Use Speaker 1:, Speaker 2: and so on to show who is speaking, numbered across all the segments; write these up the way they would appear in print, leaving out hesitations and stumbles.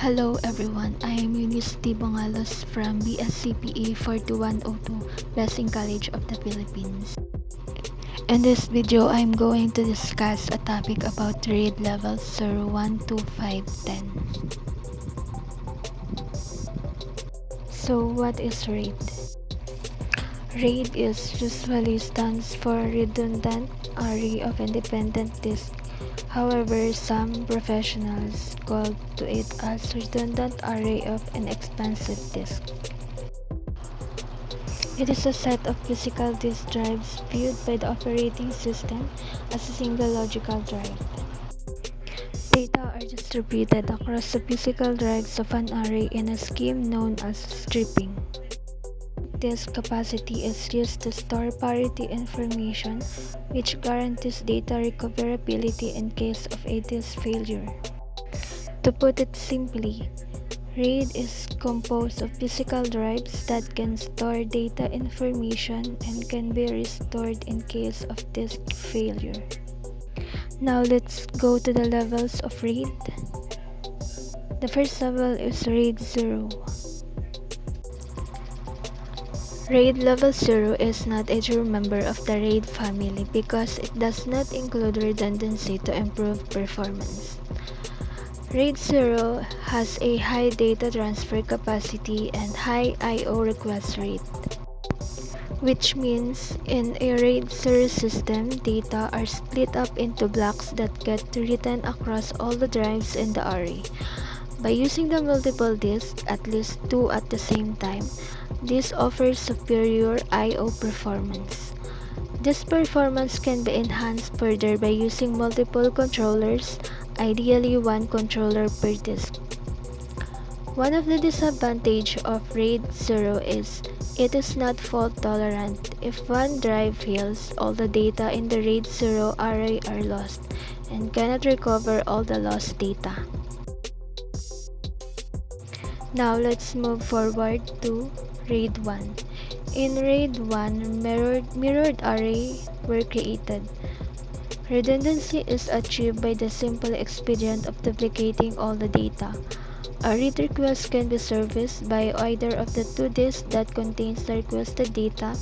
Speaker 1: Hello everyone, I am Eunice T. Bongalos from BSCPA 4102, Blessing College of the Philippines. In this video, I am going to discuss a topic about grade levels 0, 1, 2, 5, 10. So what is RAID? RAID is usually stands for Redundant Array of Independent Disks. However, some professionals call to it as redundant array of inexpensive disk. It is a set of physical disk drives viewed by the operating system as a single logical drive. Data are distributed across the physical drives of an array in a scheme known as stripping. Disk capacity is used to store parity information, which guarantees data recoverability in case of a disk failure. To put it simply, RAID is composed of physical drives that can store data information and can be restored in case of disk failure. Now let's go to the levels of RAID. The first level is RAID 0. RAID level 0 is not a true member of the RAID family because it does not include redundancy to improve performance. RAID 0 has a high data transfer capacity and high I/O request rate, which means in a RAID 0 system, data are split up into blocks that get written across all the drives in the array. By using the multiple disks, at least two at the same time, this offers superior I/O performance. This performance can be enhanced further by using multiple controllers, ideally one controller per disk. One of the disadvantages of RAID 0 is it is not fault tolerant. If one drive fails, all the data in the RAID 0 array are lost and cannot recover all the lost data. Now let's move forward to RAID 1. In RAID 1, mirrored array were created. Redundancy is achieved by the simple expedient of duplicating all the data. A read request can be serviced by either of the two disks that contains the requested data,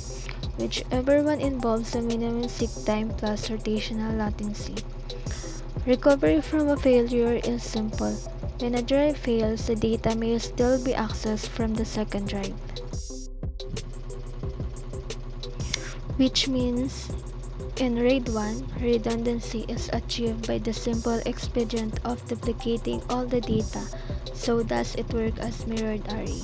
Speaker 1: whichever one involves a minimum seek time plus rotational latency. Recovery from a failure is simple. When a drive fails, the data may still be accessed from the second drive, which means in RAID 1, redundancy is achieved by the simple expedient of duplicating all the data, so thus it works as mirrored array.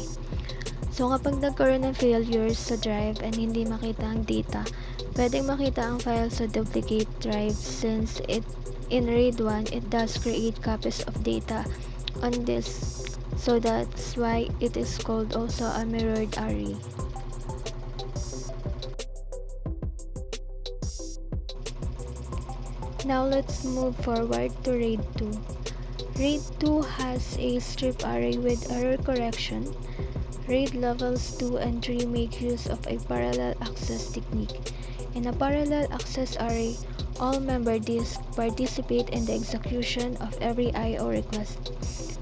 Speaker 1: So kapag nagkaroon ng failures sa drive and hindi makita ang data, pwedeng makita ang file sa duplicate drive since in RAID 1, it does create copies of data on this, so that's why it is called also a mirrored array. Now let's move forward to RAID 2. RAID 2 has a strip array with error correction. RAID levels 2 and 3 make use of a parallel access technique. In a parallel access array, all member disks participate in the execution of every I/O request.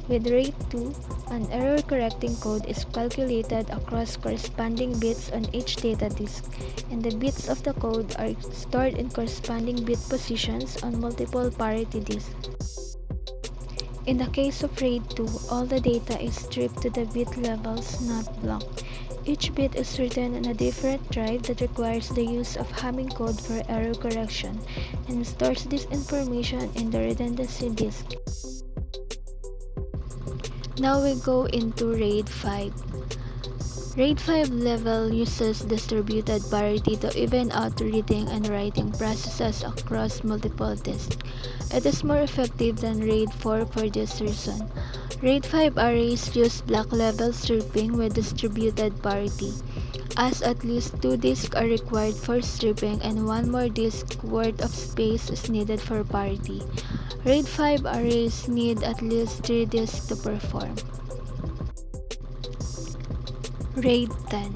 Speaker 1: With RAID 2, an error correcting code is calculated across corresponding bits on each data disk, and the bits of the code are stored in corresponding bit positions on multiple parity disks. In the case of RAID 2, all the data is stripped to the bit levels, not blocked. Each bit is written on a different drive that requires the use of Hamming code for error correction and stores this information in the redundancy disk. Now we go into RAID 5. RAID 5 level uses distributed parity to even out reading and writing processes across multiple disks. It is more effective than RAID 4 for this reason. RAID 5 arrays use block level stripping with distributed parity, as at least 2 disks are required for stripping and 1 more disk worth of space is needed for parity. RAID 5 arrays need at least 3 disks to perform. RAID 10.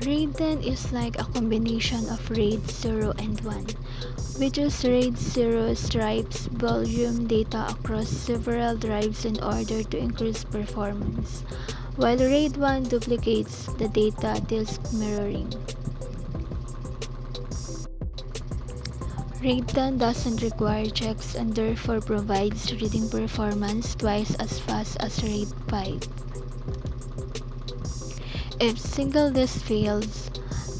Speaker 1: RAID 10 is like a combination of RAID 0 and 1. We choose RAID 0 stripes volume data across several drives in order to increase performance, while RAID 1 duplicates the data disk mirroring. RAID 10 doesn't require checks and therefore provides reading performance twice as fast as RAID 5. If single disk fails,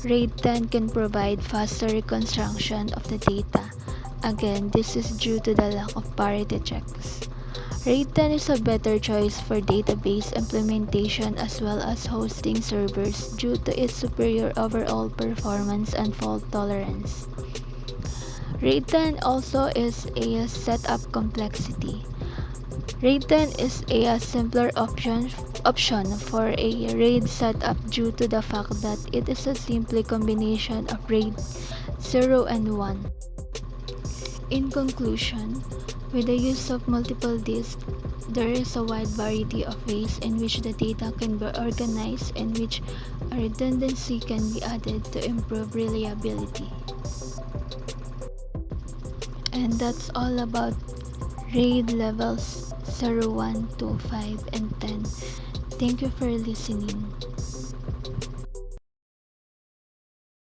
Speaker 1: RAID 10 can provide faster reconstruction of the data. Again, this is due to the lack of parity checks. RAID 10 is a better choice for database implementation as well as hosting servers due to its superior overall performance and fault tolerance. RAID 10 also is a setup complexity. RAID 10 is a simpler option for a RAID setup due to the fact that it is a simple combination of RAID 0 and 1. In conclusion, with the use of multiple disks, there is a wide variety of ways in which the data can be organized and which a redundancy can be added to improve reliability. And that's all about RAID levels 0, 1, 2, 5, and 10. Thank you for listening.